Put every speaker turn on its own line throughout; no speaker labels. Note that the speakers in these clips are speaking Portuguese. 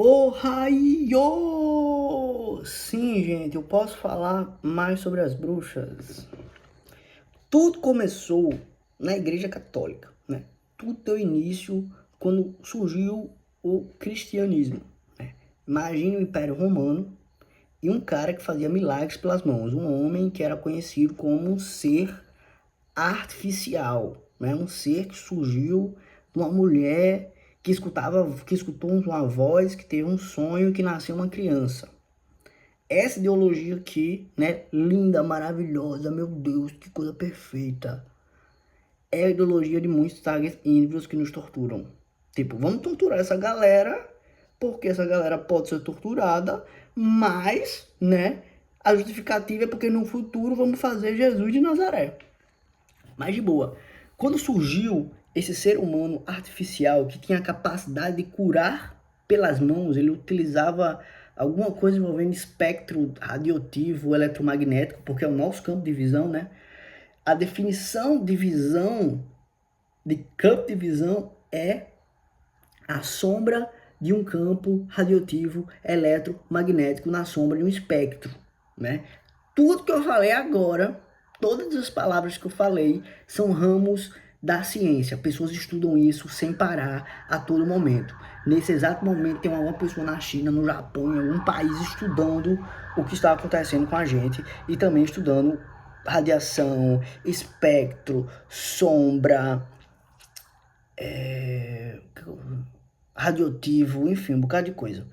Ohio! Sim, gente, eu posso falar mais sobre as bruxas. Tudo começou na Igreja Católica, né? Tudo deu início quando surgiu o cristianismo, né? Imagine o Império Romano e um cara que fazia milagres pelas mãos, um homem que era conhecido como um ser artificial, né? Um ser que surgiu de uma mulher que escutou uma voz, que teve um sonho, que nasceu uma criança. Essa ideologia aqui, né, linda, maravilhosa, meu Deus, que coisa perfeita, é a ideologia de muitos target indivíduos que nos torturam. Tipo, vamos torturar essa galera, porque essa galera pode ser torturada, mas, né, a justificativa é porque no futuro vamos fazer Jesus de Nazaré. Mas de boa. Quando surgiu esse ser humano artificial que tinha a capacidade de curar pelas mãos, ele utilizava alguma coisa envolvendo espectro radioativo, eletromagnético, porque é o nosso campo de visão, né? A definição de visão, de campo de visão, é a sombra de um campo radioativo eletromagnético na sombra de um espectro, né? Tudo que eu falei agora, todas as palavras que eu falei, são ramos da ciência. Pessoas estudam isso sem parar a todo momento. Nesse exato momento tem uma pessoa na China, no Japão, em algum país estudando o que está acontecendo com a gente e também estudando radiação, espectro, sombra, radioativo, enfim, um bocado de coisa.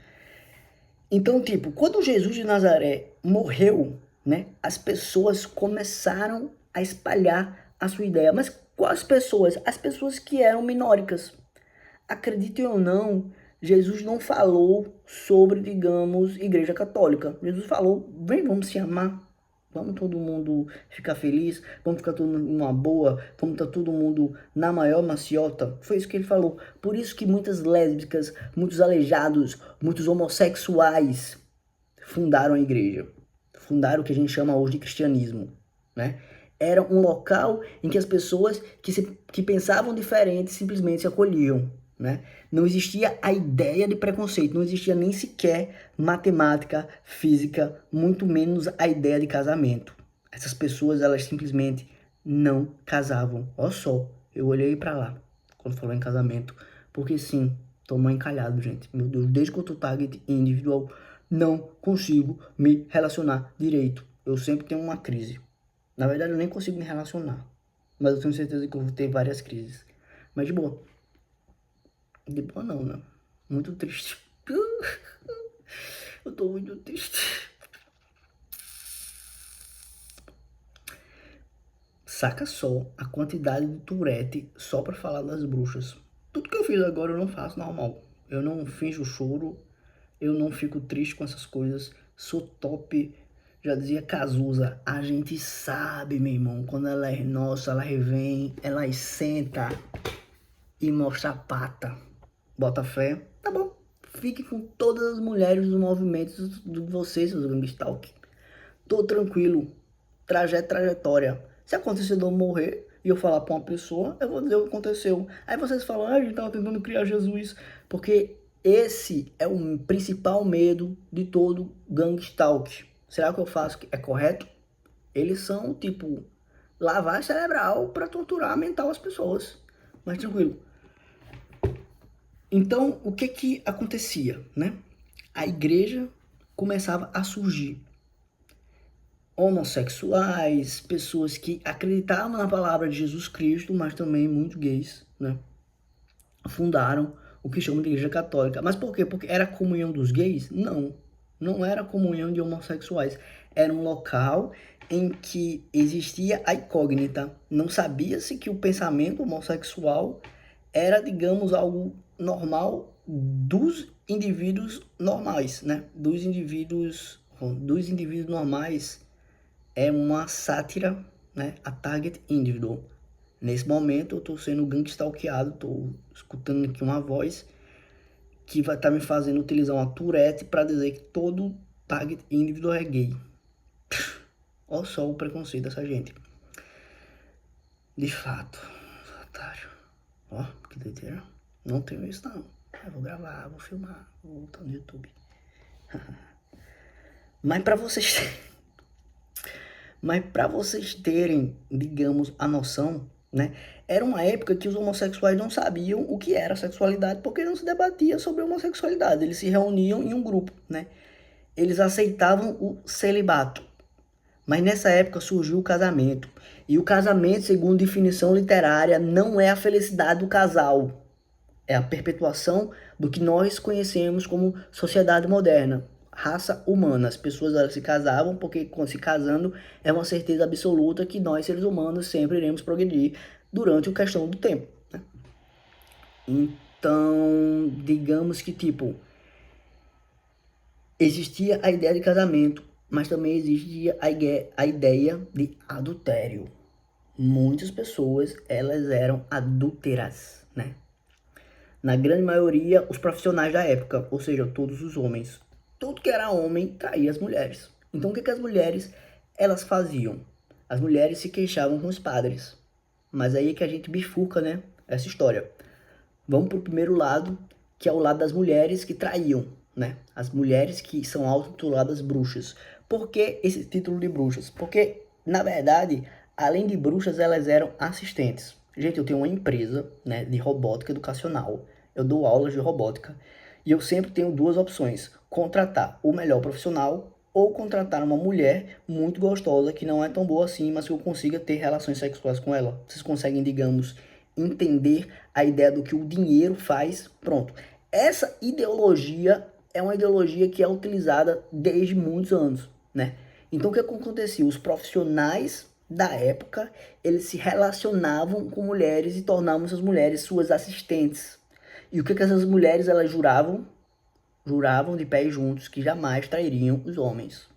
Então, tipo, quando Jesus de Nazaré morreu, né, as pessoas começaram a espalhar a sua ideia. Mas quais pessoas? As pessoas que eram minóricas. Acreditem ou não, Jesus não falou sobre, digamos, Igreja Católica. Jesus falou, vem, vamos se amar. Vamos todo mundo ficar feliz, vamos ficar todo mundo numa boa, vamos estar todo mundo na maior maciota. Foi isso que ele falou. Por isso que muitas lésbicas, muitos aleijados, muitos homossexuais fundaram a igreja. Fundaram o que a gente chama hoje de cristianismo, né? Era um local em que as pessoas que pensavam diferente simplesmente se acolhiam, né? Não existia a ideia de preconceito, não existia nem sequer matemática, física, muito menos a ideia de casamento. Essas pessoas, elas simplesmente não casavam. Olha só, eu olhei para lá quando falou em casamento, porque sim, tô mãe encalhado, gente. Meu Deus, desde que eu tô target individual, não consigo me relacionar direito. Eu sempre tenho uma crise. Na verdade, eu nem consigo me relacionar. Mas eu tenho certeza que eu vou ter várias crises. Mas de boa. De boa não, né? Muito triste. Eu tô muito triste. Saca só a quantidade de Tourette só pra falar das bruxas. Tudo que eu fiz agora eu não faço normal. Eu não finjo choro. Eu não fico triste com essas coisas. Sou top. Já dizia Cazuza, a gente sabe, meu irmão, quando ela é nossa, ela vem, ela senta e mostra a pata. Bota fé? Tá bom. Fique com todas as mulheres dos movimentos de vocês, seus gangstalk. Tô tranquilo. Trajetória. Se acontecer de eu morrer e eu falar pra uma pessoa, eu vou dizer o que aconteceu. Aí vocês falam, a gente tava tentando criar Jesus. Porque esse é o principal medo de todo gangstalk. Será que eu faço é correto? Eles são, tipo, lavagem cerebral para torturar mental as pessoas. Mas tranquilo. Então, o que que acontecia, né? A igreja começava a surgir. Homossexuais, pessoas que acreditavam na palavra de Jesus Cristo, mas também muito gays, né? Fundaram o que chamam de igreja católica. Mas por quê? Porque era a comunhão dos gays? Não, não era a comunhão de homossexuais. Era um local em que existia a incógnita. Não sabia-se que o pensamento homossexual era, digamos, algo normal dos indivíduos normais, né? Dos indivíduos normais é uma sátira, né? A target individual. Nesse momento eu tô sendo gangstalkeado, tô escutando aqui uma voz que vai estar me fazendo utilizar uma Tourette para dizer que todo target individual é gay. Olha só o preconceito dessa gente. De fato, otário. Ó, que doideira. Não tenho isso não. vou gravar, vou filmar, vou botar no YouTube. Mas pra vocês... Mas para vocês terem, digamos, a noção, né? Era uma época que os homossexuais não sabiam o que era sexualidade, porque não se debatia sobre homossexualidade. Eles se reuniam em um grupo, né? Eles aceitavam o celibato. Mas nessa época surgiu o casamento. E o casamento, segundo definição literária, não é a felicidade do casal. É a perpetuação do que nós conhecemos como sociedade moderna. Raça humana. As pessoas elas se casavam porque, se casando, é uma certeza absoluta que nós, seres humanos, sempre iremos progredir durante a questão do tempo, né? Então, digamos que, tipo, existia a ideia de casamento, mas também existia a ideia de adultério. Muitas pessoas, elas eram adúlteras, né? Na grande maioria, os profissionais da época, ou seja, todos os homens. Tudo que era homem traía as mulheres. Então, o que as mulheres, elas faziam? As mulheres se queixavam com os padres. Mas aí é que a gente bifurca, né, essa história. Vamos pro primeiro lado, que é o lado das mulheres que traíam, né? As mulheres que são auto-tituladas bruxas. Por que esse título de bruxas? Porque, na verdade, além de bruxas, elas eram assistentes. Gente, eu tenho uma empresa, né, de robótica educacional. Eu dou aulas de robótica. E eu sempre tenho duas opções. Contratar o melhor profissional ou contratar uma mulher muito gostosa, que não é tão boa assim, mas que eu consiga ter relações sexuais com ela. Vocês conseguem, digamos, entender a ideia do que o dinheiro faz? Pronto. Essa ideologia é uma ideologia que é utilizada desde muitos anos, né? Então, o que acontecia? Os profissionais da época, eles se relacionavam com mulheres e tornavam essas mulheres suas assistentes. E o que essas mulheres, elas juravam? Juravam de pés juntos que jamais trairiam os homens.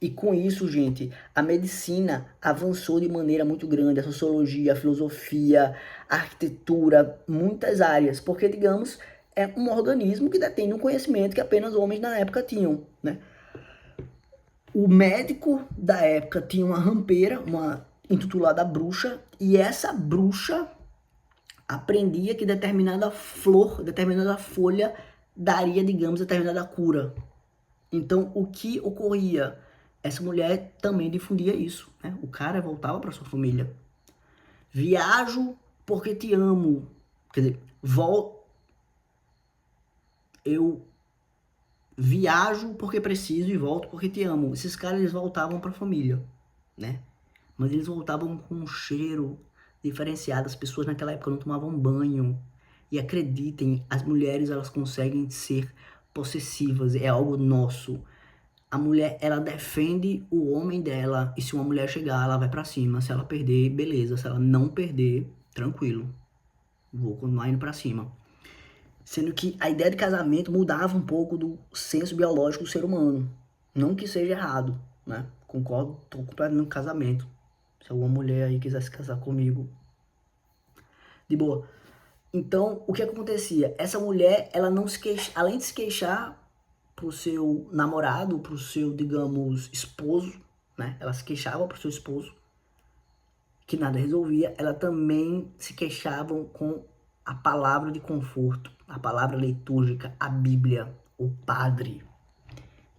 E com isso, gente, a medicina avançou de maneira muito grande, a sociologia, a filosofia, a arquitetura, muitas áreas, porque, digamos, é um organismo que detém um conhecimento que apenas homens na época tinham, né? O médico da época tinha uma rampeira, uma intitulada bruxa, e essa bruxa aprendia que determinada flor, determinada folha daria, digamos, determinada cura. Então, o que ocorria? Essa mulher também difundia isso, né? O cara voltava para sua família. Viajo porque te amo. Quer dizer, eu viajo porque preciso e volto porque te amo. Esses caras, eles voltavam para a família, né? Mas eles voltavam com um cheiro diferenciado. As pessoas naquela época não tomavam banho. E acreditem, as mulheres, elas conseguem ser possessivas. É algo nosso. A mulher, ela defende o homem dela, e se uma mulher chegar, ela vai pra cima. Se ela perder, beleza. Se ela não perder, tranquilo. Vou continuar indo pra cima. Sendo que a ideia de casamento mudava um pouco do senso biológico do ser humano. Não que seja errado, né? Concordo, tô completamente com casamento. Se alguma mulher aí quiser se casar comigo, de boa. Então, o que acontecia? Essa mulher, ela não se queixa, além de se queixar pro seu namorado, pro seu, digamos, esposo, né? Ela se queixava pro seu esposo, que nada resolvia. Ela também se queixava com a palavra de conforto, a palavra litúrgica, a Bíblia, o padre,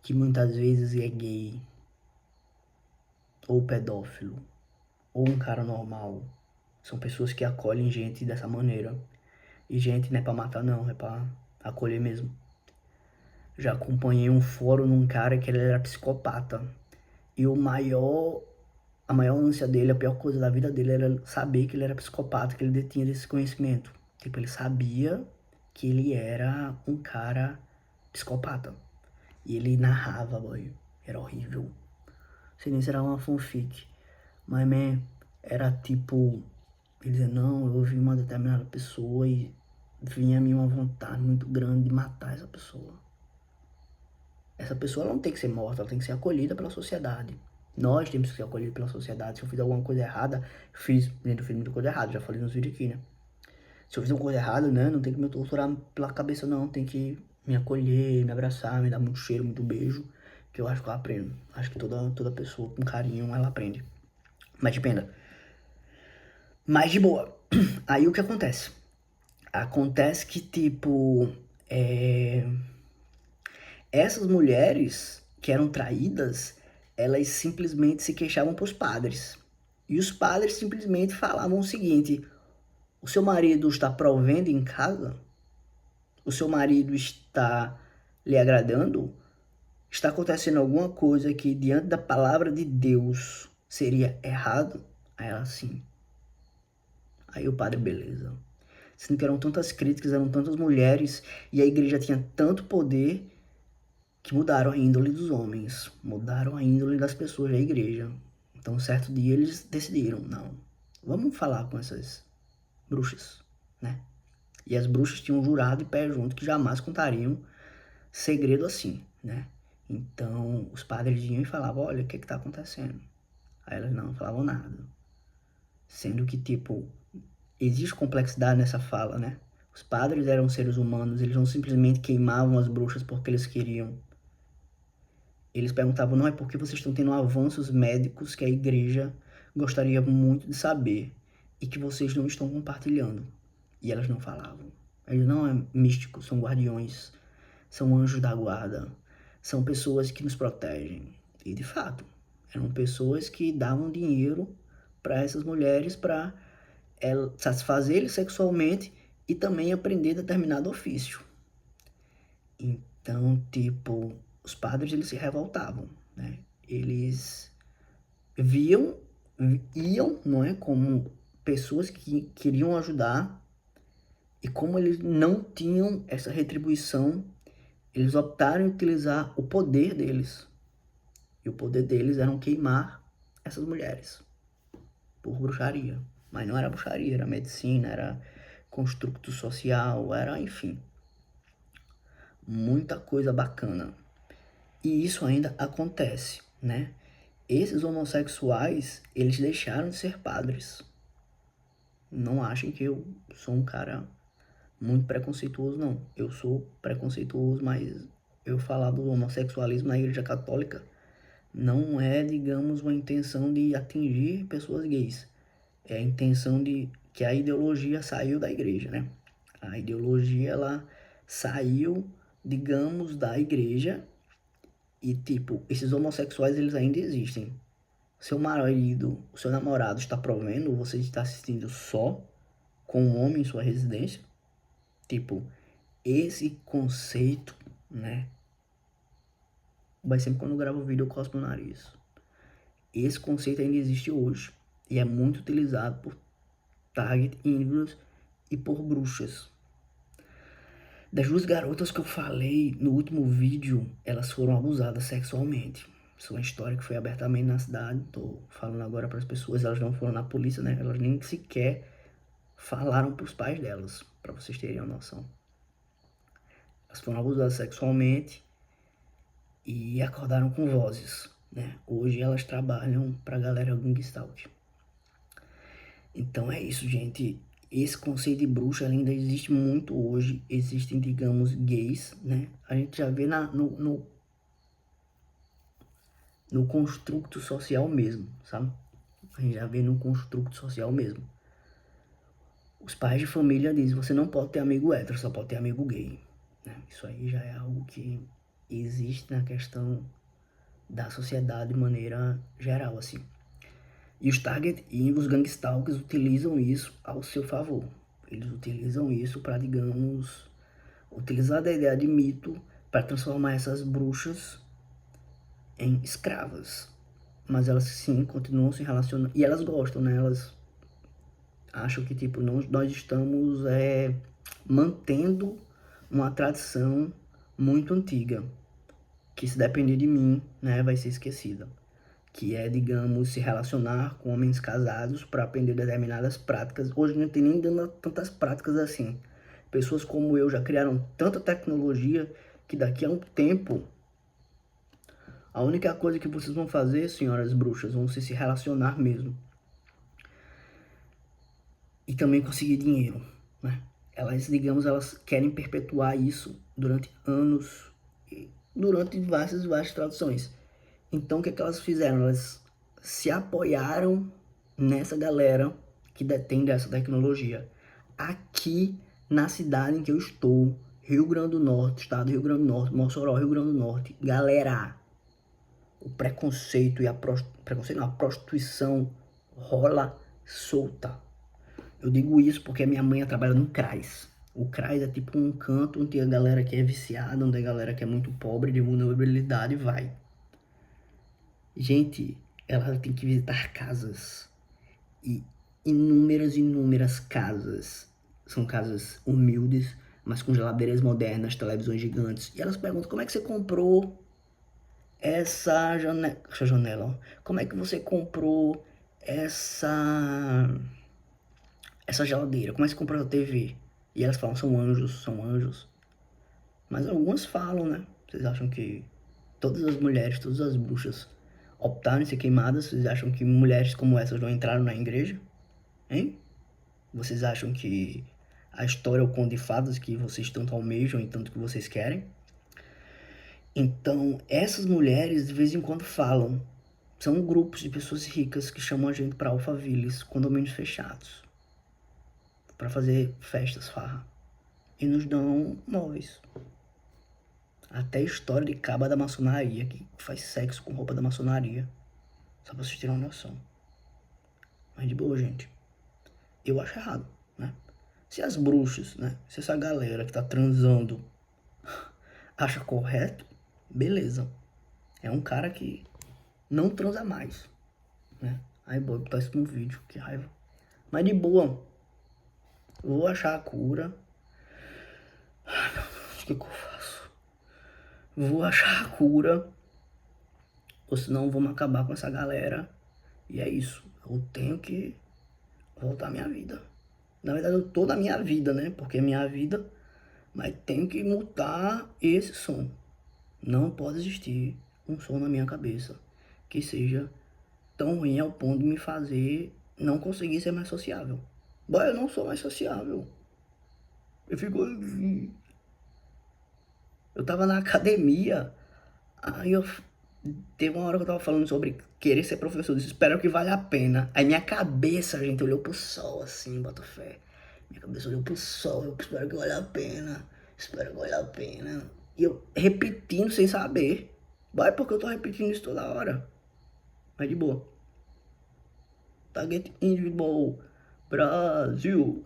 que muitas vezes é gay, ou pedófilo, ou um cara normal. São pessoas que acolhem gente dessa maneira. E gente não é pra matar não, é pra acolher mesmo. Já acompanhei um fórum num cara que ele era psicopata. E a maior ânsia dele, a pior coisa da vida dele era saber que ele era psicopata, que ele detinha desse conhecimento. Tipo, ele sabia que ele era um cara psicopata. E ele narrava, boy. Era horrível. Não sei nem se era uma fanfic. Mas, man, era tipo... Ele dizia, não, eu ouvi uma determinada pessoa e vinha a mim uma vontade muito grande de matar essa pessoa. Essa pessoa não tem que ser morta, ela tem que ser acolhida pela sociedade. Nós temos que ser acolhidos pela sociedade. Se eu fizer alguma coisa errada, eu fiz muita coisa errada, já falei nos vídeos aqui, né? Se eu fizer uma coisa errada, né, não tem que me torturar pela cabeça não, tem que me acolher, me abraçar, me dar muito cheiro, muito beijo, que eu acho que eu aprendo. Acho que toda pessoa com carinho, ela aprende. Mas dependa. Mas de boa. Aí o que acontece? Acontece que, tipo, essas mulheres que eram traídas, elas simplesmente se queixavam para os padres. E os padres simplesmente falavam o seguinte: o seu marido está provendo em casa? O seu marido está lhe agradando? Está acontecendo alguma coisa que diante da palavra de Deus seria errado? Aí ela, sim. Aí o padre, beleza. Sendo que eram tantas críticas, eram tantas mulheres, e a igreja tinha tanto poder que mudaram a índole dos homens, mudaram a índole das pessoas da igreja. Então, certo dia eles decidiram, não, vamos falar com essas bruxas, né? E as bruxas tinham jurado de pé junto que jamais contariam segredo assim, né? Então, os padres iam e falavam, olha, o que tá acontecendo? Aí elas não falavam nada. Sendo que, tipo, existe complexidade nessa fala, né? Os padres eram seres humanos, eles não simplesmente queimavam as bruxas porque eles queriam. Eles perguntavam, não é porque vocês estão tendo avanços médicos que a igreja gostaria muito de saber e que vocês não estão compartilhando. E elas não falavam. Eles não é místicos, são guardiões, são anjos da guarda, são pessoas que nos protegem. E de fato, eram pessoas que davam dinheiro para essas mulheres para satisfazer sexualmente e também aprender determinado ofício. Então, tipo, os padres eles se revoltavam, né? Eles iam, não é, como pessoas que queriam ajudar, e como eles não tinham essa retribuição, eles optaram em utilizar o poder deles. E o poder deles era queimar essas mulheres por bruxaria. Mas não era bruxaria, era medicina, era construto social, era, enfim, muita coisa bacana. E isso ainda acontece, né? Esses homossexuais, eles deixaram de ser padres. Não achem que eu sou um cara muito preconceituoso, não. Eu sou preconceituoso, mas eu falar do homossexualismo na Igreja Católica não é, digamos, uma intenção de atingir pessoas gays. É a intenção de que a ideologia saiu da igreja, né? A ideologia, ela saiu, digamos, da igreja e, tipo, esses homossexuais, eles ainda existem. Seu marido, o seu namorado está provendo, você está assistindo só com um homem em sua residência. Tipo, esse conceito, né? Vai sempre quando eu gravo vídeo eu cospo no nariz. Esse conceito ainda existe hoje e é muito utilizado por target índios e por bruxas. Das duas garotas que eu falei no último vídeo, elas foram abusadas sexualmente. Isso é uma história que foi abertamente na cidade. Tô falando agora para as pessoas, elas não foram na polícia, né? Elas nem sequer falaram para os pais delas, para vocês terem uma noção. Elas foram abusadas sexualmente e acordaram com vozes, né? Hoje elas trabalham para a galera Gangstalk. Então é isso, gente. Esse conceito de bruxa ainda existe muito hoje. Existem, digamos, gays, né? A gente já vê no construto social mesmo, sabe? A gente já vê no construto social mesmo. Os pais de família dizem, você não pode ter amigo hétero, só pode ter amigo gay. Né? Isso aí já é algo que existe na questão da sociedade de maneira geral, assim. E os target e os gangstalkers utilizam isso ao seu favor. Eles utilizam isso para, digamos, utilizar a ideia de mito para transformar essas bruxas em escravas. Mas elas sim continuam se relacionando. E elas gostam, né? Elas acham que, tipo, nós estamos mantendo uma tradição muito antiga. Que se depender de mim, né, vai ser esquecida. Que é, digamos, se relacionar com homens casados para aprender determinadas práticas. Hoje não tem nem tantas práticas assim. Pessoas como eu já criaram tanta tecnologia que daqui a um tempo, a única coisa que vocês vão fazer, senhoras bruxas, vão se relacionar mesmo. E também conseguir dinheiro, né? Elas, digamos, elas querem perpetuar isso durante anos, durante várias traduções. Então, o que elas fizeram? Elas se apoiaram nessa galera que detém dessa tecnologia. Aqui na cidade em que eu estou, Rio Grande do Norte, estado do Rio Grande do Norte, Mossoró, Rio Grande do Norte, galera, o preconceito e a prostituição rola solta. Eu digo isso porque minha mãe trabalha no CRAS. O CRAS é tipo um canto onde a galera que é viciada, onde a galera que é muito pobre, de vulnerabilidade, vai. Gente, ela tem que visitar casas. E inúmeras casas. São casas humildes, mas com geladeiras modernas, televisões gigantes. E elas perguntam, como é que você comprou essa janela? Ó. Como é que você comprou essa geladeira? Como é que você comprou a TV? E elas falam, são anjos, são anjos. Mas algumas falam, né? Vocês acham que todas as mulheres, todas as bruxas optaram em ser queimadas? Vocês acham que mulheres como essas não entraram na igreja? Hein? Vocês acham que a história é o conto de fadas que vocês tanto almejam e tanto que vocês querem? Então, essas mulheres de vez em quando falam. São grupos de pessoas ricas que chamam a gente para Alphavilles, condomínios fechados, para fazer festas, farra. E nos dão móveis. Até história de caba da maçonaria, que faz sexo com roupa da maçonaria. Só pra vocês terem uma noção. Mas de boa, gente. Eu acho errado, né? Se as bruxas, né? Se essa galera que tá transando acha correto, beleza. É um cara que não transa mais, né? Aí vou botar isso no vídeo, que raiva. Mas de boa. Vou achar a cura. Ai, meu Deus, o que eu faço? Vou achar a cura. Ou senão vamos acabar com essa galera. E é isso. Eu tenho que voltar à minha vida. Na verdade, eu tô na minha vida, né? Porque é minha vida. Mas tenho que mudar esse som. Não pode existir um som na minha cabeça que seja tão ruim ao ponto de me fazer não conseguir ser mais sociável. Boy, eu não sou mais sociável. Eu fico. Eu tava na academia. Aí eu. Teve uma hora que eu tava falando sobre querer ser professor. Eu disse, espero que valha a pena. Aí minha cabeça, gente, olhou pro sol assim, bota fé. Minha cabeça olhou pro sol. Eu espero que valha a pena. Espero que valha a pena. E eu repetindo sem saber. Vai porque eu tô repetindo isso toda hora. Mas de boa. Target Individual Brasil.